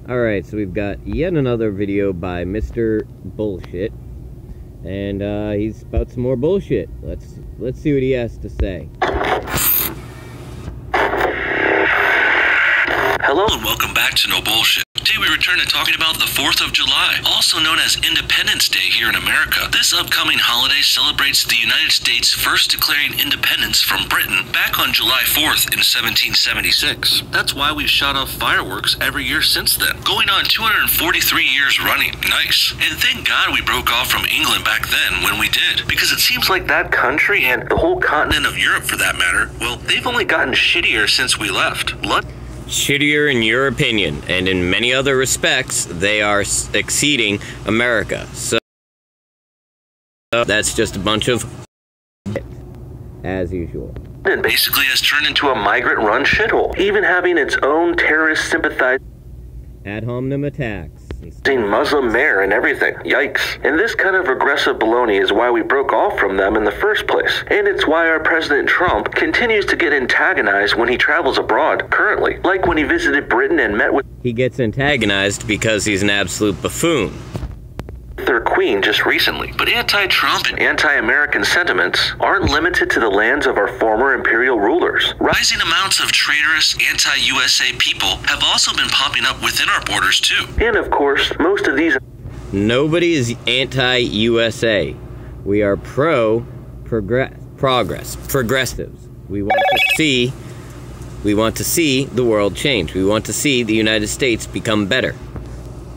Alright, so we've got yet another video by Mr. Bullshit. And he's about some more bullshit. Let's see what he has to say. Hello and welcome back to No Bullshit. Today we return to talking about the 4th of July, also known as Independence Day here in America. This upcoming holiday celebrates the United States first declaring independence from Britain back on July 4th in 1776. That's why we've shot off fireworks every year since then, going on 243 years running. Nice. And thank God we broke off from England back then when we did, because it seems like that country, and the whole continent of Europe for that matter, well, they've only gotten shittier since we left. Shittier in your opinion, and in many other respects, they are exceeding America. So that's just a bunch of as usual. And basically has turned into a migrant-run shithole, even having its own terrorist sympathizing ad hominem attacks. Muslim mayor and everything. Yikes. And this kind of regressive baloney is why we broke off from them in the first place. And it's why our President Trump continues to get antagonized when he travels abroad, currently. Like when he visited Britain and met with... He gets antagonized because he's an absolute buffoon. Their queen just recently. But anti-Trump and anti-American sentiments aren't limited to the lands of our former imperial rulers. Rising amounts of traitorous anti-USA people have also been popping up within our borders too. And of course, most of these... Nobody is anti-USA. We are progressives. We want to see the world change. We want to see the United States become better.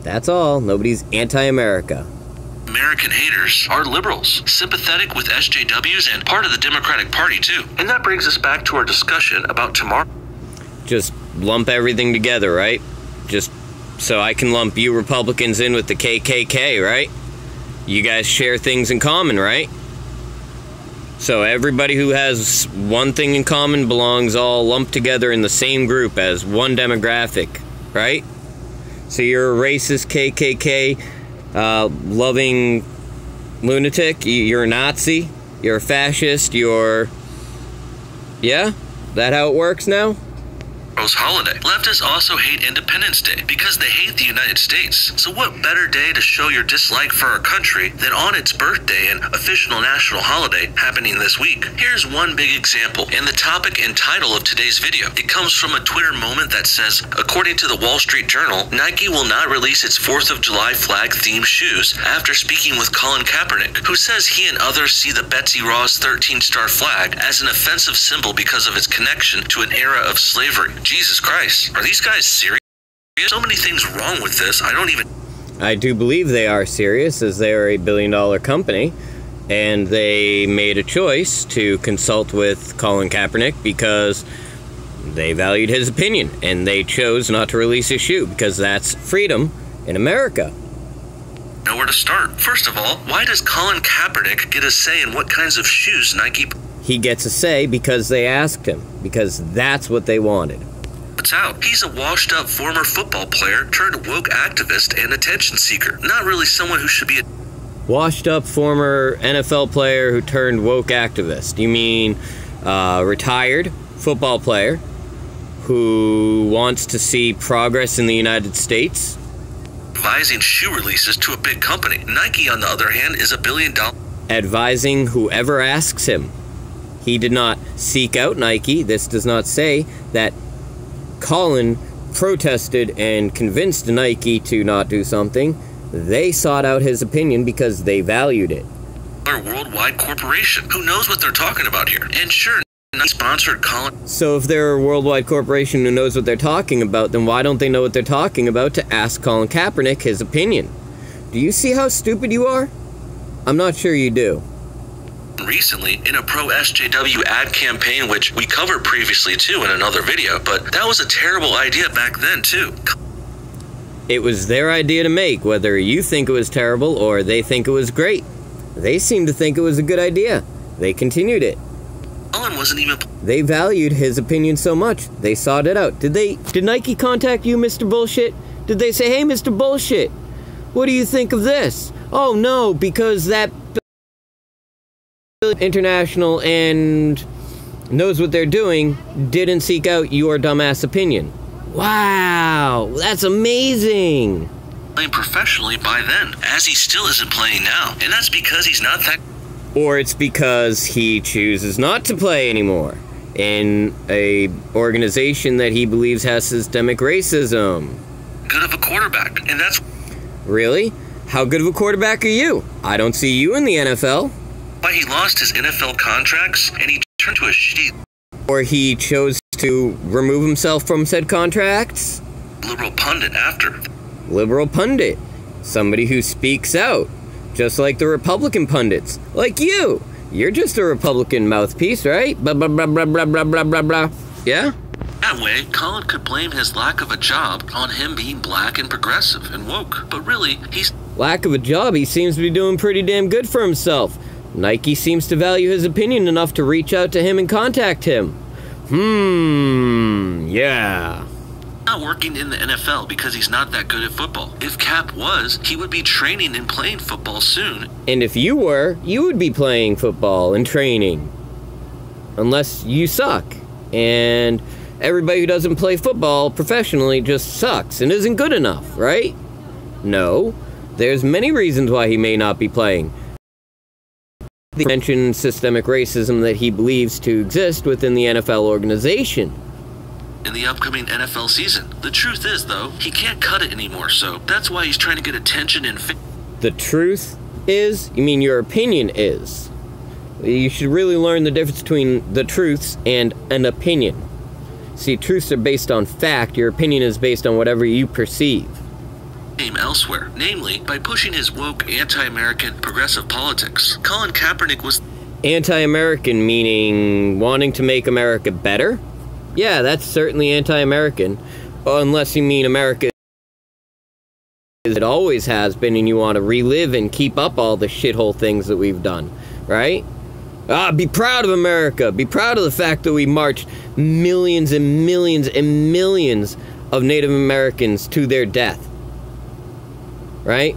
That's all. Nobody's anti-America. American haters are liberals, sympathetic with SJWs and part of the Democratic Party too. And that brings us back to our discussion about tomorrow. Just lump everything together, right? Just so I can lump you Republicans in with the KKK, right? You guys share things in common, right? So everybody who has one thing in common belongs all lumped together in the same group as one demographic, right? So you're a racist KKK loving lunatic, you're a Nazi, you're a fascist, yeah? That how it works now? Holiday. Leftists also hate Independence Day because they hate the United States. So what better day to show your dislike for our country than on its birthday, an official national holiday happening this week? Here's one big example, and the topic and title of today's video. It comes from a Twitter moment that says, according to the Wall Street Journal, Nike will not release its 4th of July flag-themed shoes after speaking with Collin Kapernick, who says he and others see the Betsy Ross 13-star flag as an offensive symbol because of its connection to an era of slavery. Jesus Christ, are these guys serious? So many things wrong with this, I do believe they are serious, as they are a billion-dollar company, and they made a choice to consult with Collin Kaepernick because they valued his opinion, and they chose not to release his shoe, because that's freedom in America. Know where to start. First of all, why does Collin Kaepernick get a say in what kinds of shoes Nike... He gets a say because they asked him, because that's what they wanted. Out. He's a washed-up former football player turned woke activist and attention seeker. Not really someone who should be a... Washed-up former NFL player who turned woke activist. You mean retired football player who wants to see progress in the United States? Advising shoe releases to a big company. Nike, on the other hand, is $1 billion... Advising whoever asks him. He did not seek out Nike. This does not say that Collin protested and convinced Nike to not do something. They sought out his opinion because they valued it. A worldwide corporation. Who knows what they're talking about here? And sure, Nike sponsored Collin. So if they're a worldwide corporation who knows what they're talking about, then why don't they know what they're talking about to ask Collin Kaepernick his opinion? Do you see how stupid you are? I'm not sure you do. Recently in a pro-SJW ad campaign, which we covered previously too in another video, but that was a terrible idea back then too. It was their idea to make, whether you think it was terrible or they think it was great. They seem to think it was a good idea. They continued it. Collin wasn't even... They valued his opinion so much, they sought it out. Did Nike contact you, Mr. Bullshit? Did they say, hey, Mr. Bullshit, what do you think of this? Oh no, because that international and knows what they're doing didn't seek out your dumbass opinion. Wow, that's amazing. Playing professionally by then, as he still isn't playing now. And that's because he's not that... Or it's because he chooses not to play anymore in a organization that he believes has systemic racism. good of a quarterback, and that's... Really? How good of a quarterback are you? I don't see you in the NFL. why he lost his NFL contracts, and he turned to a shitty... Or he chose to remove himself from said contracts? liberal pundit after. Liberal pundit. Somebody who speaks out. Just like the Republican pundits. Like you. You're just a Republican mouthpiece, right? Blah, blah, blah, blah, blah, blah, blah, blah, blah. Yeah? That way, Collin could blame his lack of a job on him being black and progressive and woke. But really, he's... Lack of a job, he seems to be doing pretty damn good for himself. Nike seems to value his opinion enough to reach out to him and contact him. Yeah. not working in the NFL because he's not that good at football. If Cap was, he would be training and playing football soon. And if you were, you would be playing football and training. Unless you suck. And everybody who doesn't play football professionally just sucks and isn't good enough, right? No. There's many reasons why he may not be playing. He mentioned systemic racism that he believes to exist within the NFL organization. In the upcoming NFL season. The truth is, though, he can't cut it anymore, so that's why he's trying to get attention and... The truth is? You mean your opinion is? You should really learn the difference between the truths and an opinion. See, truths are based on fact. Your opinion is based on whatever you perceive. Elsewhere, namely by pushing his woke, anti-American, progressive politics. Collin Kapernick was... Anti-American meaning wanting to make America better? Yeah, that's certainly anti-American. Unless you mean America as it always has been and you want to relive and keep up all the shithole things that we've done, right? Be proud of America. Be proud of the fact that we marched millions and millions and millions of Native Americans to their death. Right?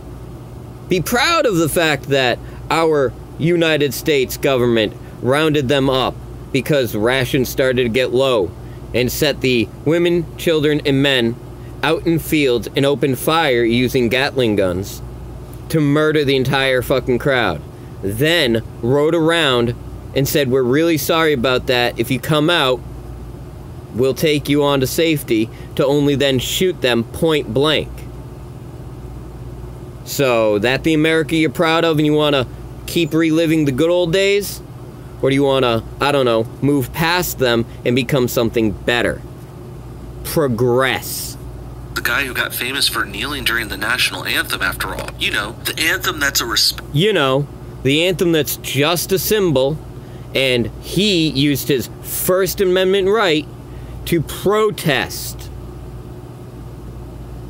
Be proud of the fact that our United States government rounded them up because rations started to get low and set the women, children, and men out in fields and opened fire using Gatling guns to murder the entire fucking crowd. Then rode around and said, we're really sorry about that. If you come out, we'll take you on to safety, to only then shoot them point blank. So, that the America you're proud of and you want to keep reliving the good old days? Or do you want to, I don't know, move past them and become something better? Progress. The guy who got famous for kneeling during the national anthem, after all. You know, the anthem that's a respect. You know, the anthem that's just a symbol, and he used his First Amendment right to protest.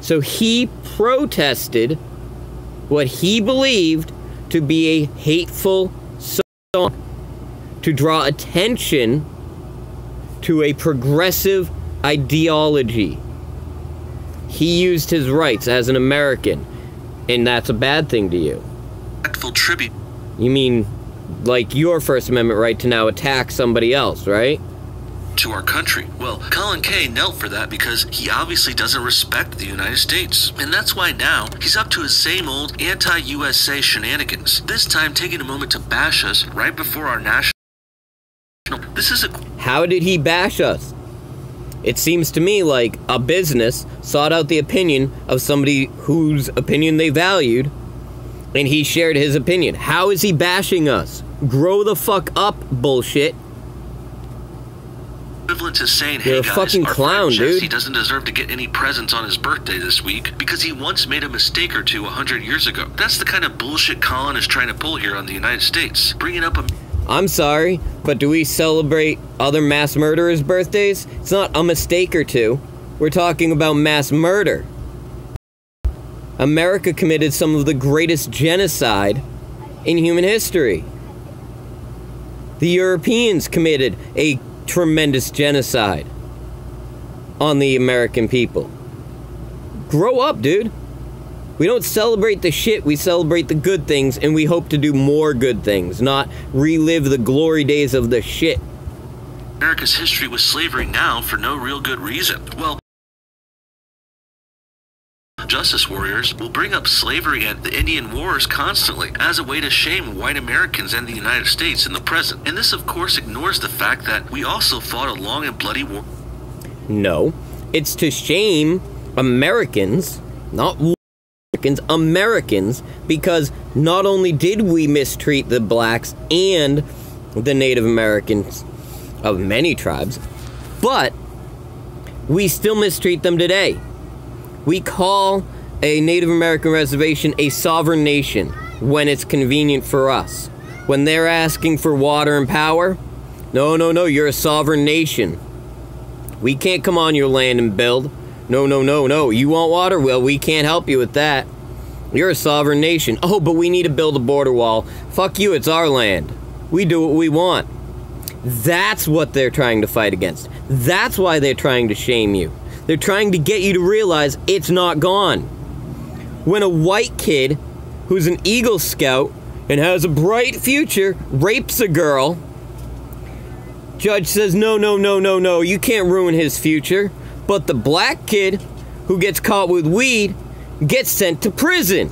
So he protested what he believed to be a hateful song to draw attention to a progressive ideology. He used his rights as an American, and that's a bad thing to you. Respectful tribute. You mean, like your First Amendment right to now attack somebody else, right? To our country. Well, Collin K knelt for that because he obviously doesn't respect the United States. And that's why now he's up to his same old anti-USA shenanigans. This time taking a moment to bash us right before our national... This is a... How did he bash us? It seems to me like a business sought out the opinion of somebody whose opinion they valued, and he shared his opinion. How is he bashing us? Grow the fuck up, bullshit. Equivalent to saying, You're hey a guys, fucking our clown, friend Jesse dude. doesn't deserve to get any presents on his birthday this week because he once made a mistake or two 100 years ago. That's the kind of bullshit Collin is trying to pull here on the United States. Bringing up a... I'm sorry, but do we celebrate other mass murderers' birthdays? It's not a mistake or two. We're talking about mass murder. America committed some of the greatest genocide in human history. The Europeans committed a tremendous genocide on the American people. Grow up, dude. We don't celebrate the shit, we celebrate the good things, and we hope to do more good things, not relive the glory days of the shit. America's history with slavery now for no real good reason. Well, justice warriors will bring up slavery and the Indian Wars constantly as a way to shame white Americans and the United States in the present. And this, of course, ignores the fact that we also fought a long and bloody war. No, it's to shame Americans, not Americans, Americans, because not only did we mistreat the blacks and the Native Americans of many tribes, but we still mistreat them today. We call a Native American reservation a sovereign nation when it's convenient for us. When they're asking for water and power, no, you're a sovereign nation. We can't come on your land and build. No. You want water? Well, we can't help you with that. You're a sovereign nation. Oh, but we need to build a border wall. Fuck you, it's our land. We do what we want. That's what they're trying to fight against. That's why they're trying to shame you. They're trying to get you to realize it's not gone. When a white kid who's an Eagle Scout and has a bright future rapes a girl, judge says, no, you can't ruin his future. But the black kid who gets caught with weed gets sent to prison.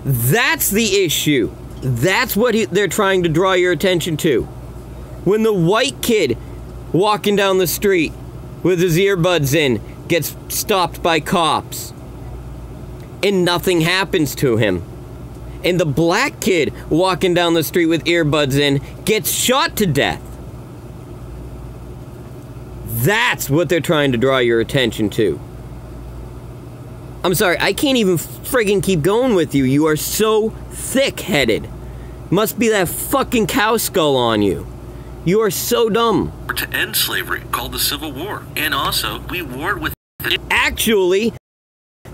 That's the issue. That's what they're trying to draw your attention to. When the white kid walking down the street with his earbuds in gets stopped by cops and nothing happens to him, and the black kid walking down the street with earbuds in gets shot to death. That's what they're trying to draw your attention to. I'm sorry, I can't even friggin' keep going with you. You are so thick-headed. Must be that fucking cow skull on you. You are so dumb. To end slavery, called the Civil War. And also, we warred with... Actually,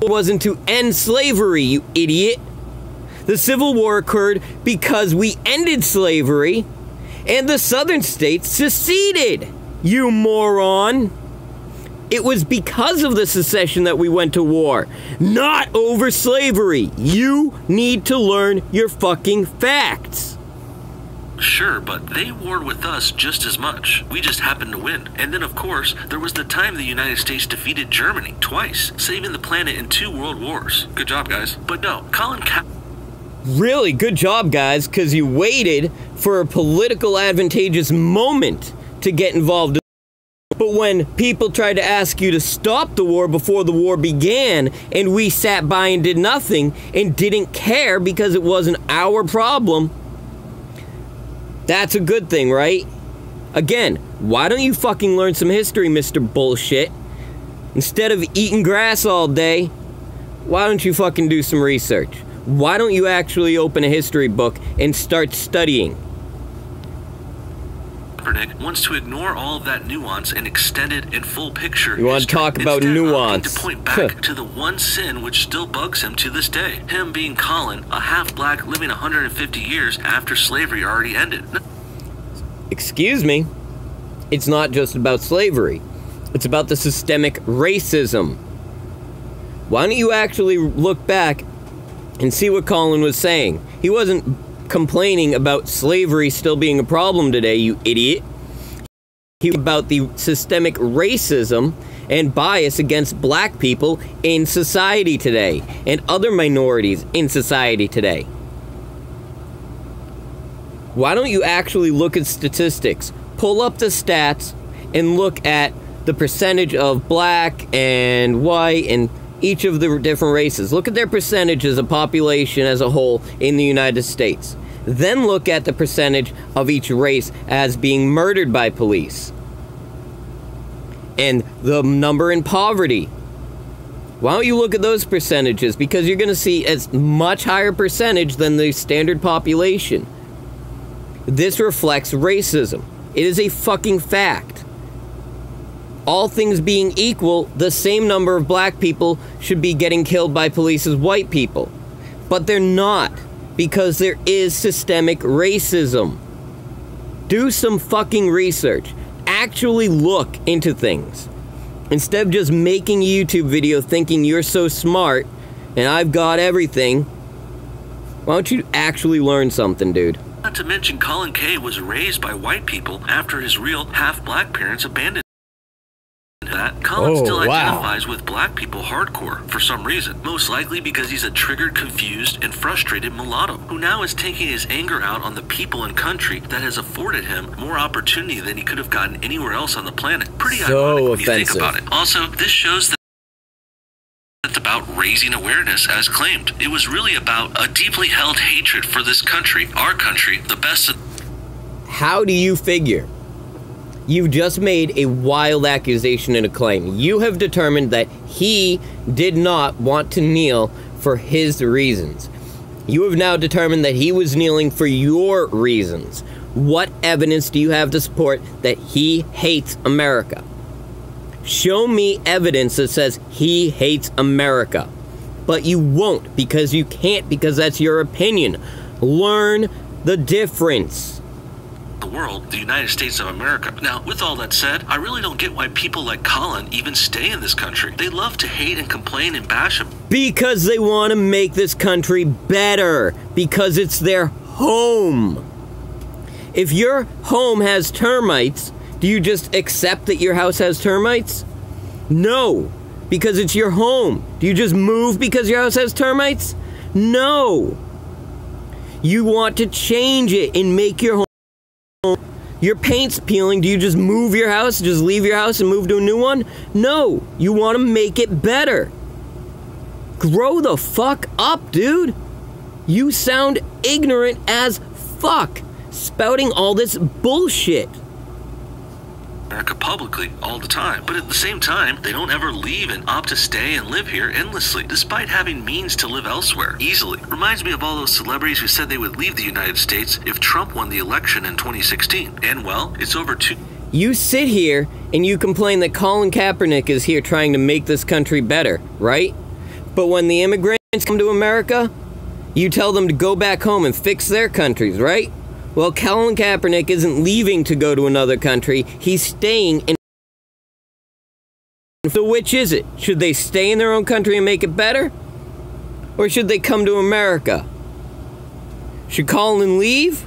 it wasn't to end slavery, you idiot. The Civil War occurred because we ended slavery, and the southern states seceded, you moron. It was because of the secession that we went to war, not over slavery. You need to learn your fucking facts. Sure, but they warred with us just as much. We just happened to win. And then, of course, there was the time the United States defeated Germany twice, saving the planet in 2 world wars. Good job, guys. But no, Collin Kapernick... Really, good job, guys, because you waited for a political advantageous moment to get involved. But when people tried to ask you to stop the war before the war began, and we sat by and did nothing, and didn't care because it wasn't our problem, that's a good thing, right? Again, why don't you fucking learn some history, Mr. Bullshit? Instead of eating grass all day, why don't you fucking do some research? Why don't you actually open a history book and start studying? Kaepernick wants to ignore all of that nuance and extended and full picture. You want to talk about nuance? To point back to the one sin which still bugs him to this day. Him being Collin, a half-black living 150 years after slavery already ended. Excuse me? It's not just about slavery. It's about the systemic racism. Why don't you actually look back and see what Collin was saying? He wasn't complaining about slavery still being a problem today, you idiot. He was about the systemic racism and bias against black people in society today, and other minorities in society today. Why don't you actually look at statistics? Pull up the stats and look at the percentage of black and white and each of the different races. Look at their percentages of population as a whole in the United States. Then look at the percentage of each race as being murdered by police. And the number in poverty. Why don't you look at those percentages? Because you're going to see a much higher percentage than the standard population. This reflects racism. It is a fucking fact. All things being equal, the same number of black people should be getting killed by police as white people. But they're not, because there is systemic racism. Do some fucking research. Actually look into things. Instead of just making a YouTube video thinking you're so smart and I've got everything, why don't you actually learn something, dude? Not to mention Collin K was raised by white people after his real half-black parents abandoned him. That Collin still identifies with black people hardcore for some reason, most likely because he's a triggered, confused, and frustrated mulatto who now is taking his anger out on the people and country that has afforded him more opportunity than he could have gotten anywhere else on the planet. Pretty ironic when you think about it. Also, this shows that it's about raising awareness as claimed. It was really about a deeply held hatred for this country, our country, the best of... How do you figure? You've just made a wild accusation and a claim. You have determined that he did not want to kneel for his reasons. You have now determined that he was kneeling for your reasons. What evidence do you have to support that he hates America? Show me evidence that says he hates America. But you won't, because you can't, because that's your opinion. Learn the difference. The world, the United States of America. Now, with all that said, I really don't get why people like Collin even stay in this country. They love to hate and complain and bash him. Because they want to make this country better. Because it's their home. If your home has termites, do you just accept that your house has termites? No, because it's your home. Do you just move because your house has termites? No. You want to change it and make your home. Your paint's peeling. Do you just move your house, just leave your house and move to a new one? No, you want to make it better. Grow the fuck up, dude. You sound ignorant as fuck, spouting all this bullshit. America publicly all the time, but at the same time they don't ever leave and opt to stay and live here endlessly despite having means to live elsewhere easily. Reminds me of all those celebrities who said they would leave the United States if Trump won the election in 2016, and well, it's over two. You sit here and you complain that Collin Kapernick is here trying to make this country better, right? But when the immigrants come to America, you tell them to go back home and fix their countries, right? Well, Collin Kaepernick isn't leaving to go to another country. He's staying in... So which is it? Should they stay in their own country and make it better? Or should they come to America? Should Collin leave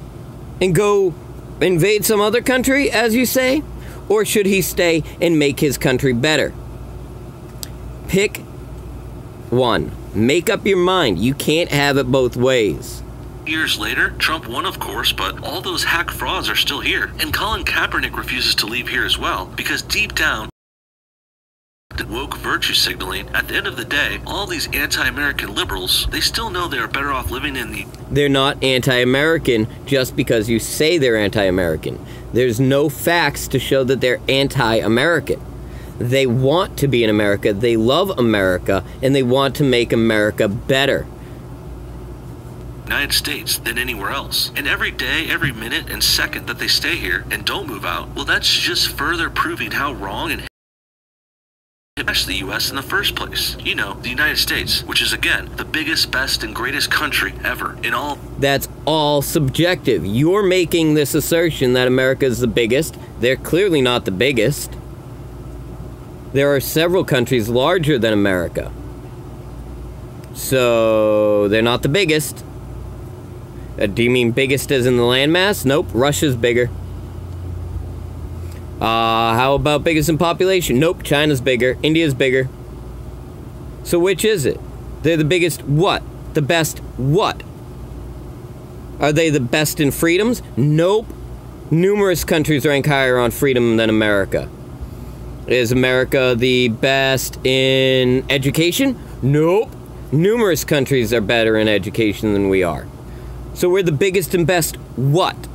and go invade some other country, as you say? Or should he stay and make his country better? Pick one. Make up your mind. You can't have it both ways. Years later, Trump won, of course, but all those hack frauds are still here. And Collin Kaepernick refuses to leave here as well, because deep down, woke virtue signaling, at the end of the day, all these anti-American liberals, they still know they are better off living in the... They're not anti-American just because you say they're anti-American. There's no facts to show that they're anti-American. They want to be in America, they love America, and they want to make America better. United States than anywhere else. And every day, every minute and second that they stay here and don't move out, well, that's just further proving how wrong and bash the U.S. in the first place. You know, the United States, which is, again, the biggest, best, and greatest country ever in all... That's all subjective. You're making this assertion that America is the biggest. They're clearly not the biggest. There are several countries larger than America. So, they're not the biggest. Do you mean biggest as in the landmass? Nope, Russia's bigger. How about biggest in population? Nope, China's bigger. India's bigger. So which is it? They're the biggest what? The best what? Are they the best in freedoms? Nope. Numerous countries rank higher on freedom than America. Is America the best in education? Nope. Numerous countries are better in education than we are. So we're the biggest and best what?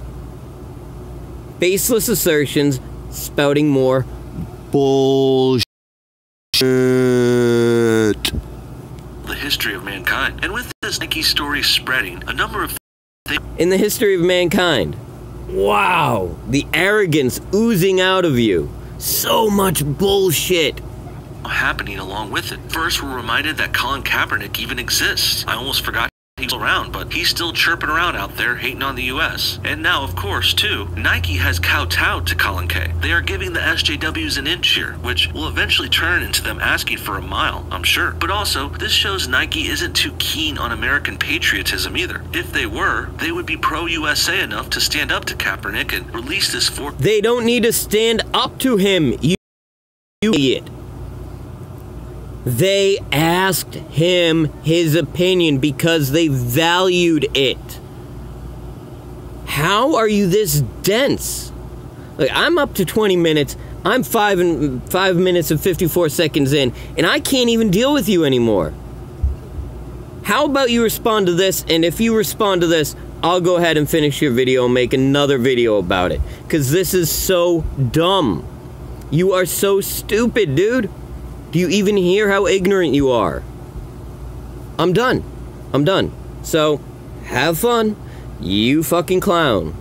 Baseless assertions spouting more bullshit. The history of mankind. And with this Nike story spreading, a number of things... In the history of mankind. Wow. The arrogance oozing out of you. So much bullshit. Happening along with it. First, we're reminded that Collin Kaepernick even exists. I almost forgot he's around, but he's still chirping around out there hating on the U.S. And now, of course, too, Nike has kowtowed to Collin K. They are giving the SJWs an inch here, which will eventually turn into them asking for a mile, I'm sure. But also, this shows Nike isn't too keen on American patriotism either. If they were, they would be pro-USA enough to stand up to Kaepernick and release this for... They don't need to stand up to him. You idiot. They asked him his opinion because they valued it. How are you this dense? Like, I'm up to 20 minutes. I'm 5 minutes and 54 seconds in, and I can't even deal with you anymore. How about you respond to this, and if you respond to this, I'll go ahead and finish your video and make another video about it. Because this is so dumb. You are so stupid, dude. Do you even hear how ignorant you are? I'm done. I'm done. So, have fun, you fucking clown.